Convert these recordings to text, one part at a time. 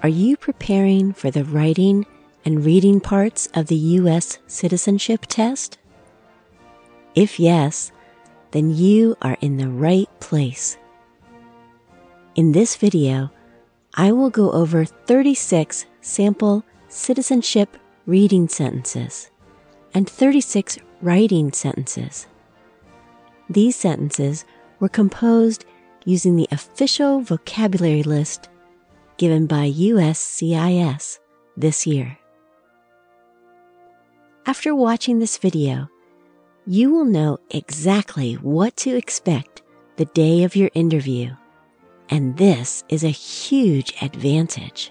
Are you preparing for the writing and reading parts of the U.S. citizenship test? If yes, then you are in the right place. In this video, I will go over 36 sample citizenship reading sentences and 36 writing sentences. These sentences were composed using the official vocabulary list given by USCIS this year. After watching this video, you will know exactly what to expect the day of your interview, and this is a huge advantage.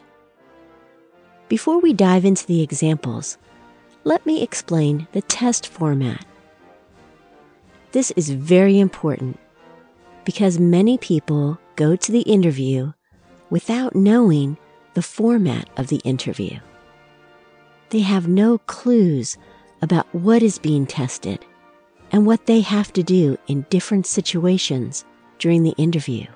Before we dive into the examples, let me explain the test format. This is very important because many people go to the interview without knowing the format of the interview. They have no clues about what is being tested and what they have to do in different situations during the interview.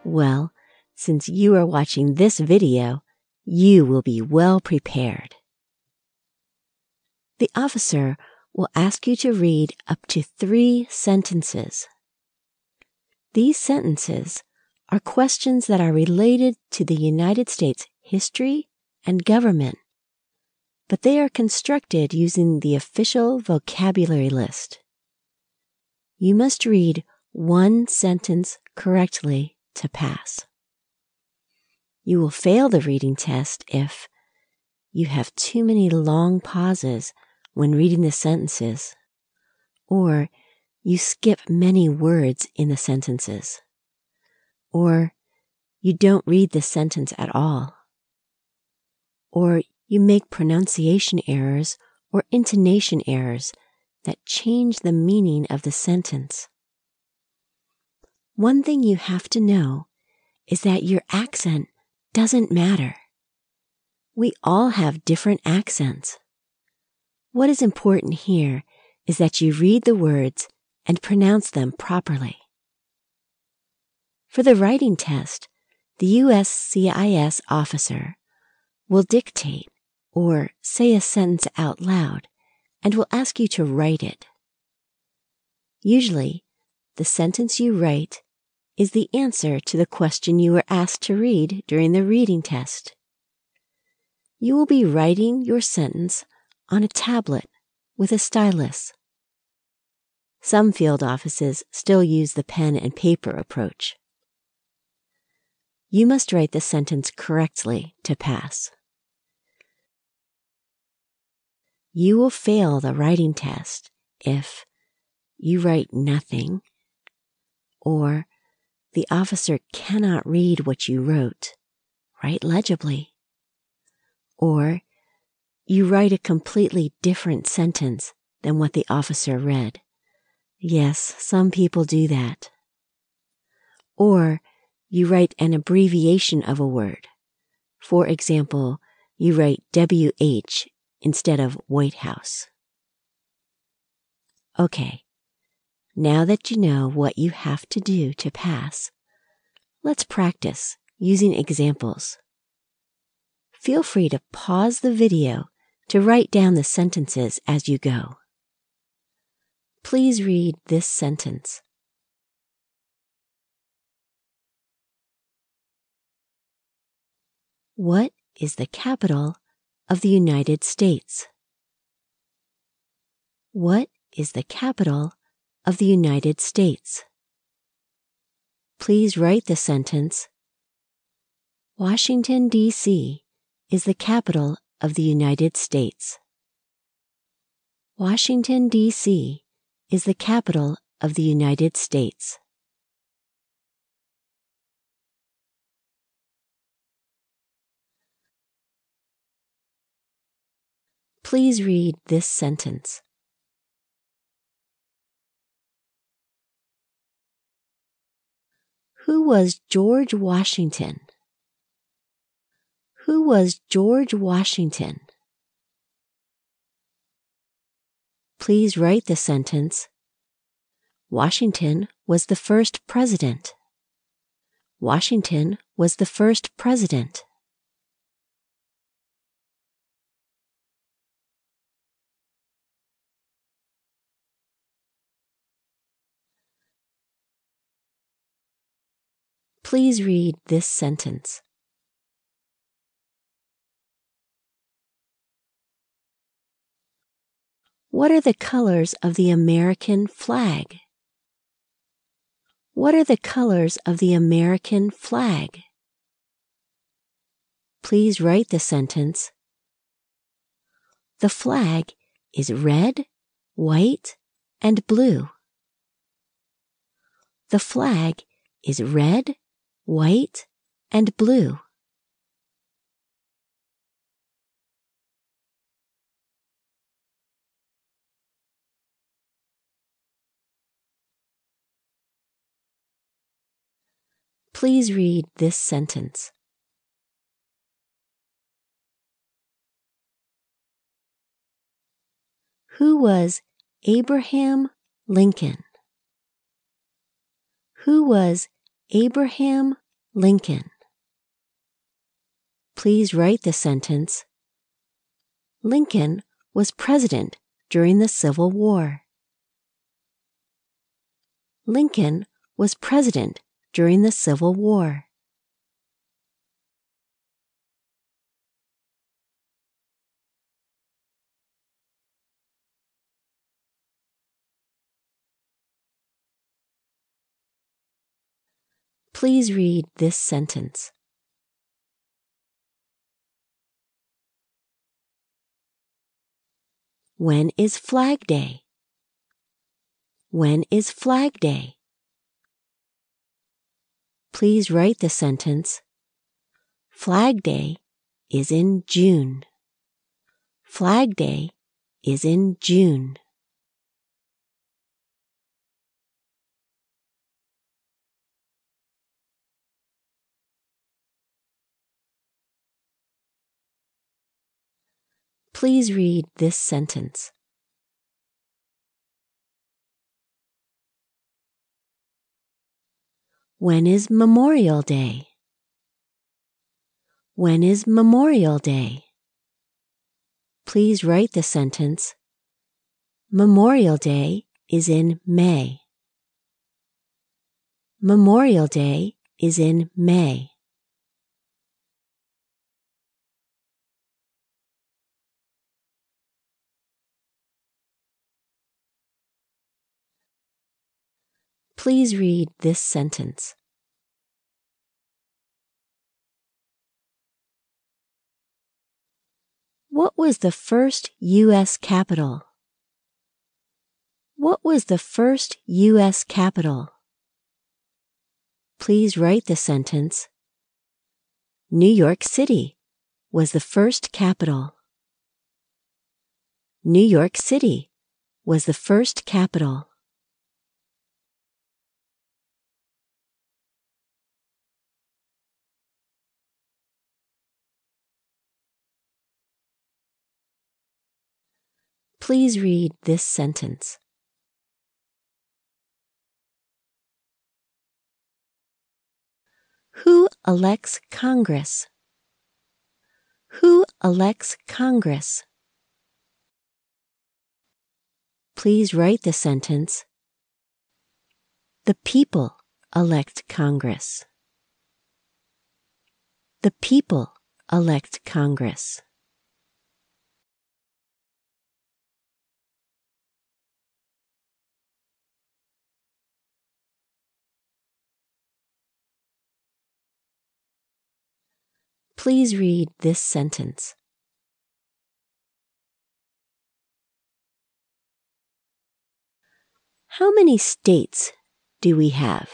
Well, since you are watching this video, you will be well prepared. The officer will ask you to read up to 3 sentences. These sentences are questions that are related to the United States history and government, but they are constructed using the official vocabulary list. You must read 1 sentence correctly to pass. You will fail the reading test if you have too many long pauses when reading the sentences, or you skip many words in the sentences, or you don't read the sentence at all, or you make pronunciation errors or intonation errors that change the meaning of the sentence. One thing you have to know is that your accent doesn't matter. We all have different accents. What is important here is that you read the words and pronounce them properly. For the writing test, the USCIS officer will dictate or say a sentence out loud and will ask you to write it. Usually, the sentence you write is the answer to the question you were asked to read during the reading test. You will be writing your sentence on a tablet with a stylus. Some field offices still use the pen and paper approach. You must write the sentence correctly to pass. You will fail the writing test if you write nothing, or the officer cannot read what you wrote, write legibly, or you write a completely different sentence than what the officer read. Yes, some people do that. Or you write an abbreviation of a word. For example, you write WH instead of White House. Okay, now that you know what you have to do to pass, let's practice using examples. Feel free to pause the video to write down the sentences as you go. Please read this sentence. What is the capital of the United States? What is the capital of the United States? Please write the sentence, Washington, D.C. is the capital of the United States. Washington, D.C. is the capital of the United States. Please read this sentence. Who was George Washington? Who was George Washington? Please write the sentence, Washington was the first president. Washington was the first president. Please read this sentence. What are the colors of the American flag? What are the colors of the American flag? Please write the sentence. The flag is red, white, and blue. The flag is red, white, and blue. Please read this sentence. Who was Abraham Lincoln? Who was Abraham Lincoln? Please write the sentence. Lincoln was president during the Civil War. Lincoln was president during the Civil War. Please read this sentence. When is Flag Day? When is Flag Day? Please write the sentence. Flag Day is in June. Flag Day is in June. Please read this sentence. When is Memorial Day? When is Memorial Day? Please write the sentence. Memorial Day is in May. Memorial Day is in May. Please read this sentence. What was the first U.S. capital? What was the first U.S. capital? Please write the sentence. New York City was the first capital. New York City was the first capital. Please read this sentence. Who elects Congress? Who elects Congress? Please write the sentence. The people elect Congress. The people elect Congress. Please read this sentence. How many states do we have?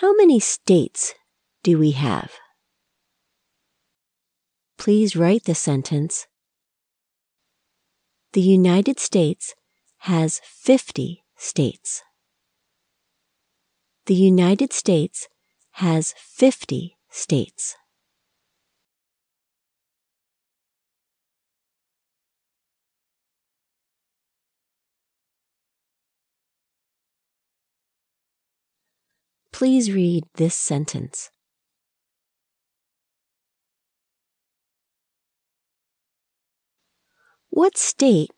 How many states do we have? Please write the sentence. The United States has 50 states. The United States has 50 states. Please read this sentence. What state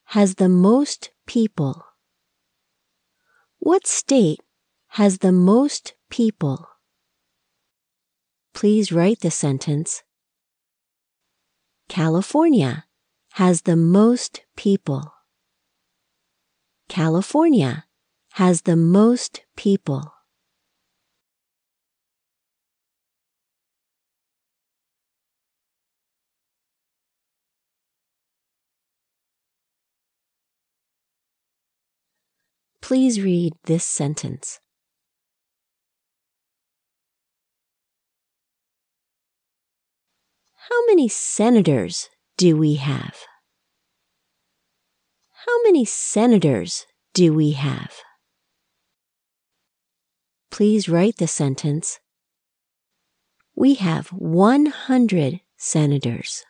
has the most people? What state has the most people? Please write the sentence. California has the most people. California has the most people. Please read this sentence. How many senators do we have? How many senators do we have? Please write the sentence. We have 100 senators.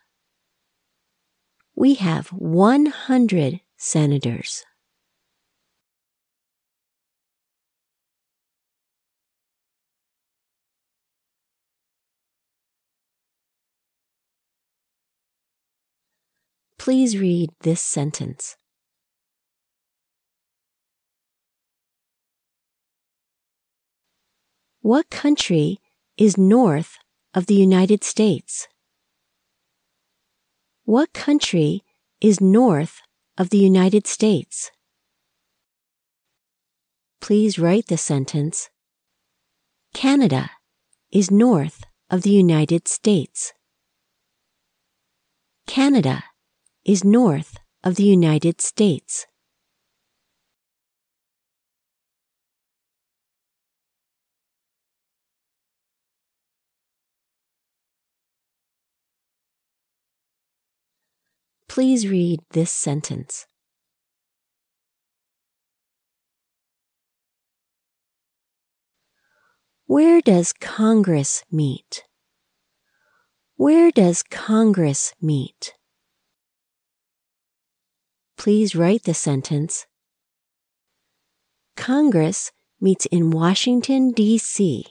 We have 100 senators. Please read this sentence. What country is north of the United States? What country is north of the United States? Please write the sentence. Canada is north of the United States. Canada is north of the United States. Please read this sentence. Where does Congress meet? Where does Congress meet? Please write the sentence. Congress meets in Washington, D.C.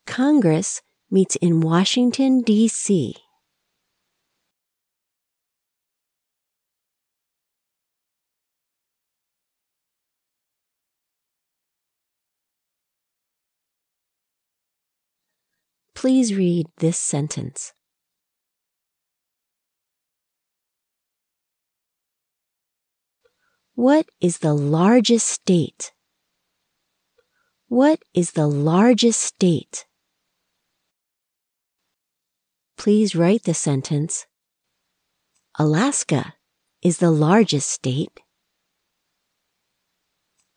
Congress meets in Washington, D.C. Please read this sentence. What is the largest state? What is the largest state? Please write the sentence. Alaska is the largest state.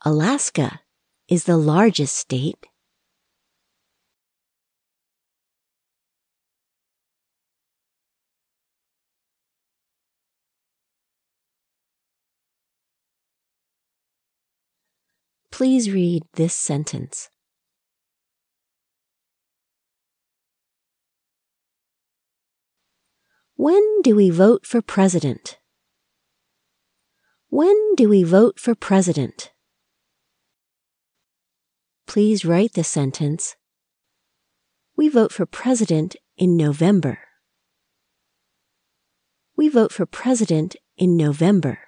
Alaska is the largest state. Please read this sentence. When do we vote for president? When do we vote for president? Please write the sentence. We vote for president in November. We vote for president in November.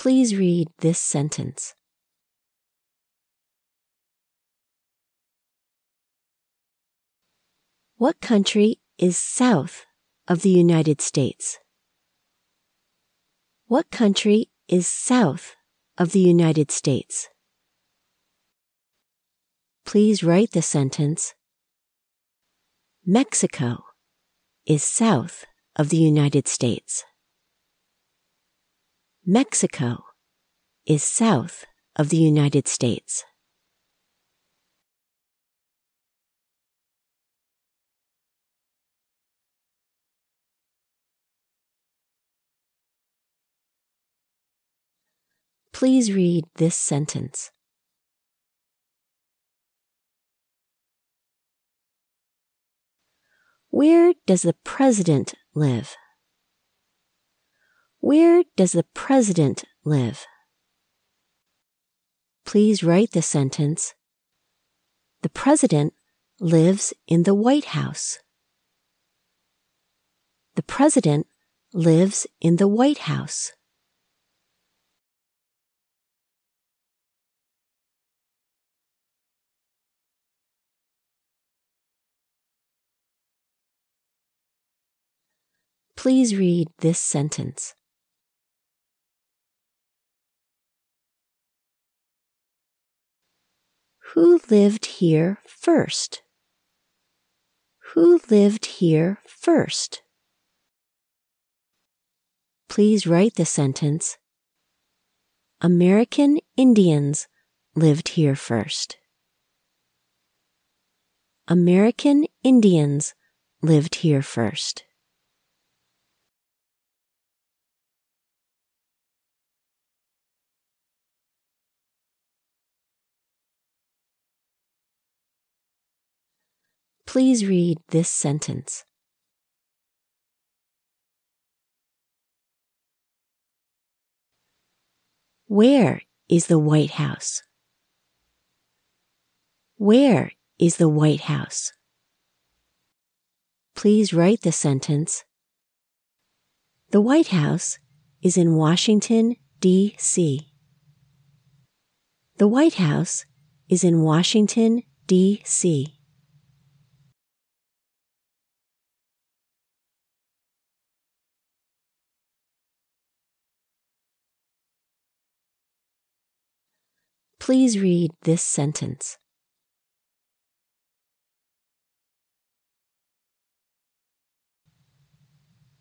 Please read this sentence. What country is south of the United States? What country is south of the United States? Please write the sentence. Mexico is south of the United States. Mexico is south of the United States. Please read this sentence. Where does the president live? Where does the president live? Please write the sentence. The president lives in the White House. The President lives in the White House. Please read this sentence. Who lived here first? Who lived here first? Please write the sentence. American Indians lived here first. American Indians lived here first. Please read this sentence. Where is the White House? Where is the White House? Please write the sentence. The White House is in Washington, D.C. The White House is in Washington, D.C. Please read this sentence.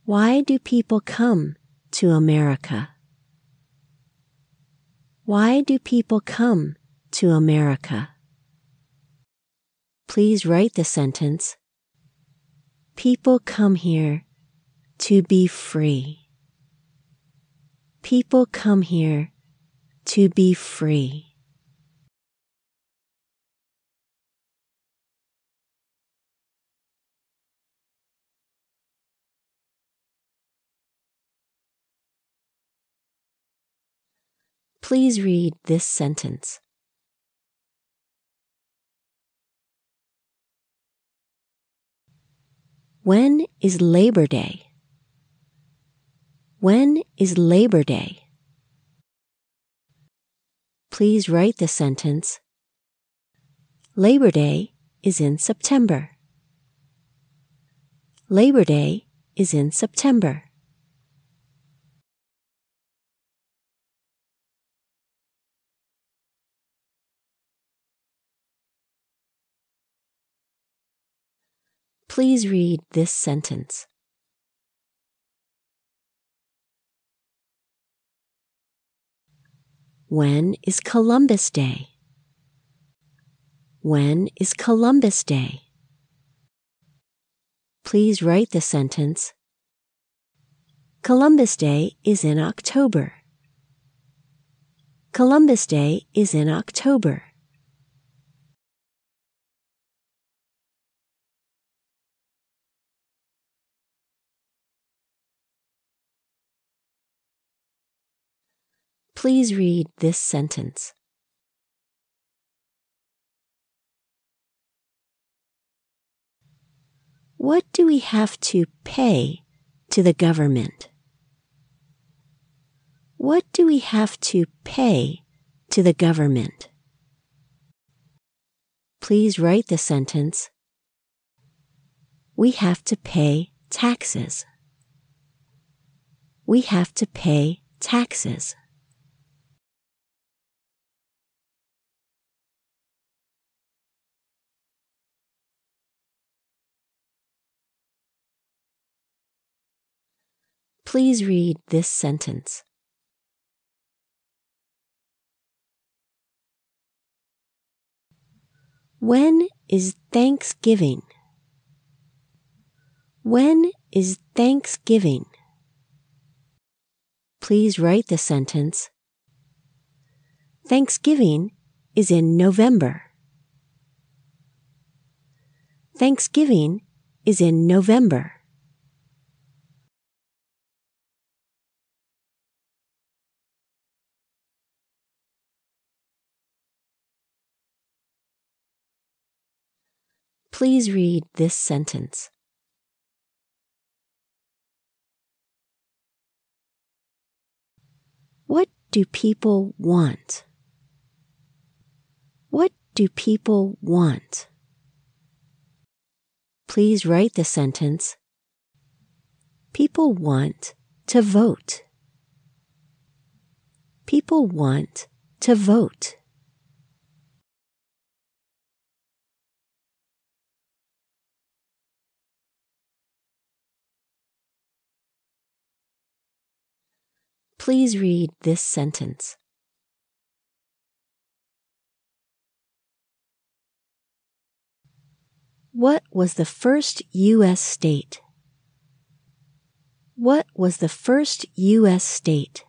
Why do people come to America? Why do people come to America? Please write the sentence. People come here to be free. People come here to be free. Please read this sentence. When is Labor Day? When is Labor Day? Please write the sentence. Labor Day is in September. Labor Day is in September. Please read this sentence. When is Columbus Day? When is Columbus Day? Please write the sentence. Columbus Day is in October. Columbus Day is in October. Please read this sentence. What do we have to pay to the government? What do we have to pay to the government? Please write the sentence. We have to pay taxes. We have to pay taxes. Please read this sentence. When is Thanksgiving? When is Thanksgiving? Please write the sentence. Thanksgiving is in November. Thanksgiving is in November. Please read this sentence. What do people want? What do people want? Please write the sentence. People want to vote. People want to vote. Please read this sentence. What was the first U.S. state? What was the first U.S. state?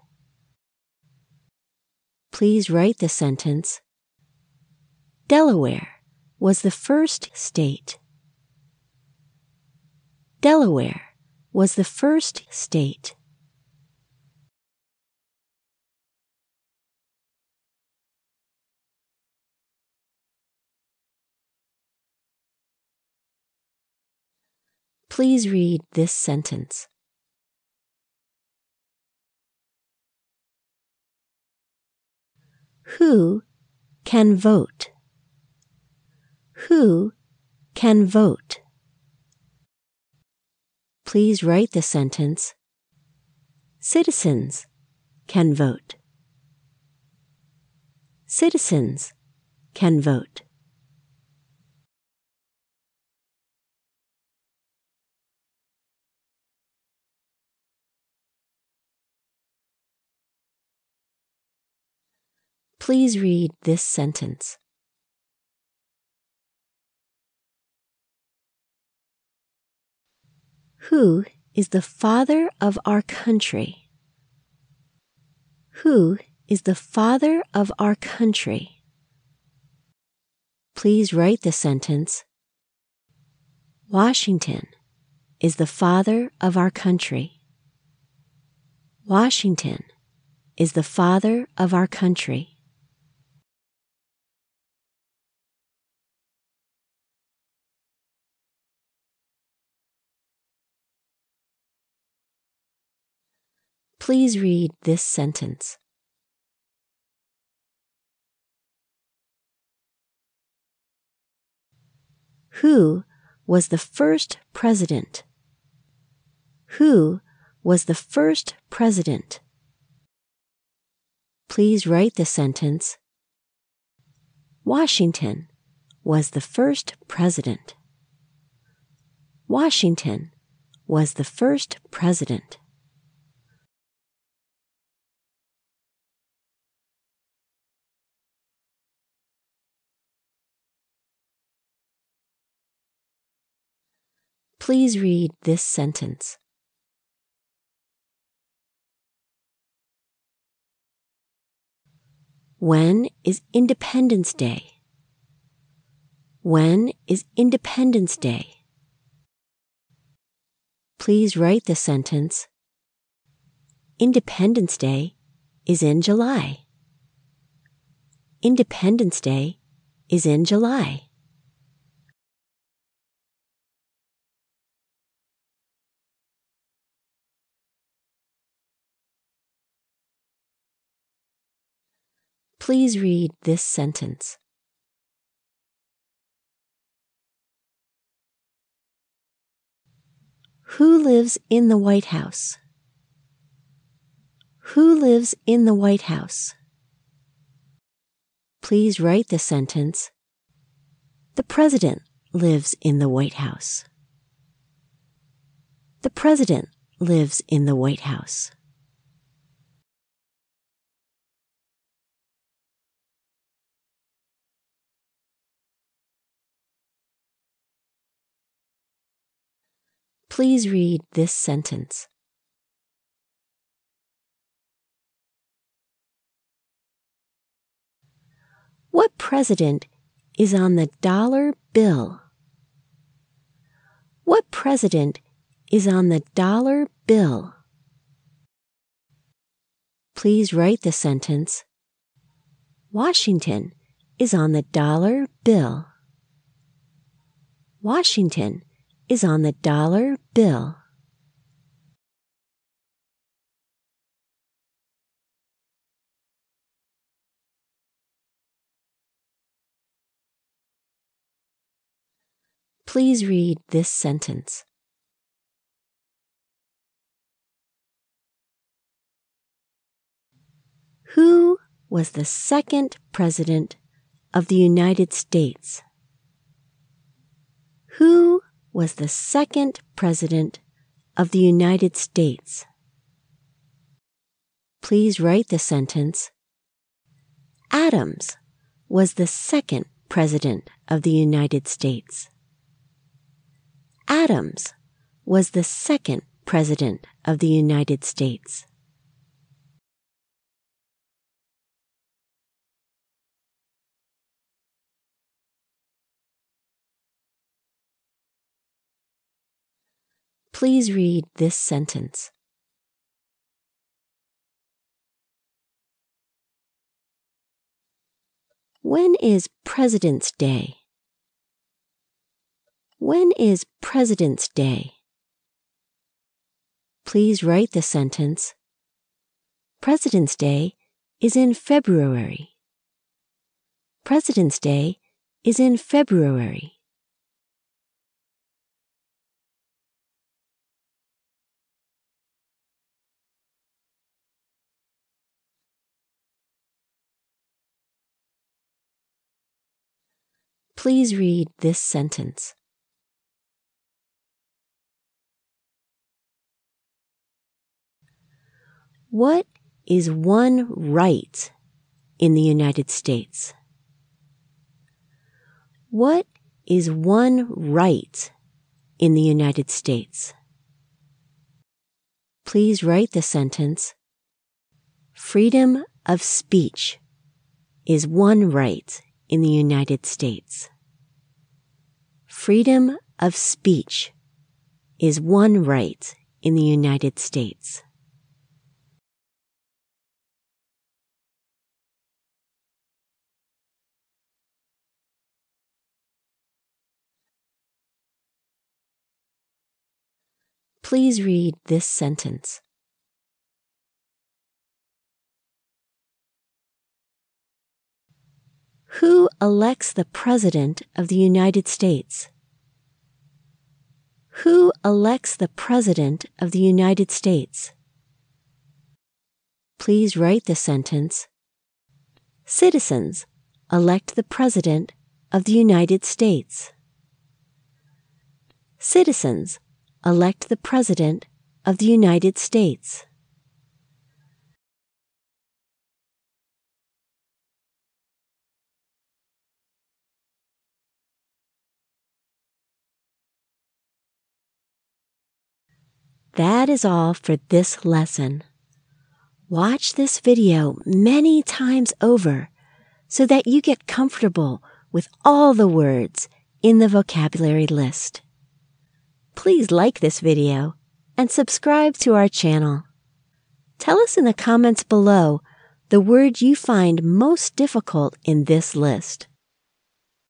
Please write the sentence. Delaware was the first state. Delaware was the first state. Please read this sentence. Who can vote? Who can vote? Please write the sentence. Citizens can vote. Citizens can vote. Please read this sentence. Who is the father of our country? Who is the father of our country? Please write the sentence. Washington is the father of our country. Washington is the father of our country. Please read this sentence. Who was the first president? Who was the first president? Please write the sentence. Washington was the first president. Washington was the first president. Please read this sentence. When is Independence Day? When is Independence Day? Please write the sentence. Independence Day is in July. Independence Day is in July. Please read this sentence. Who lives in the White House? Who lives in the White House? Please write the sentence. The President lives in the White House. The President lives in the White House. Please read this sentence. What president is on the dollar bill? What president is on the dollar bill? Please write the sentence. Washington is on the dollar bill. Washington is on the dollar bill. Please read this sentence. Who was the second president of the United States? Who was the second president of the United States? Please write the sentence. Adams was the second president of the United States. Adams was the second president of the United States. Please read this sentence. When is President's Day? When is President's Day? Please write the sentence. President's Day is in February. President's Day is in February. Please read this sentence. What is one right in the United States? What is one right in the United States? Please write the sentence. Freedom of speech is one right in the United States. Freedom of speech is one right in the United States. Please read this sentence. Who elects the President of the United States? Who elects the President of the United States? Please write the sentence. Citizens elect the President of the United States. Citizens elect the President of the United States. That is all for this lesson. Watch this video many times over so that you get comfortable with all the words in the vocabulary list. Please like this video and subscribe to our channel. Tell us in the comments below the word you find most difficult in this list.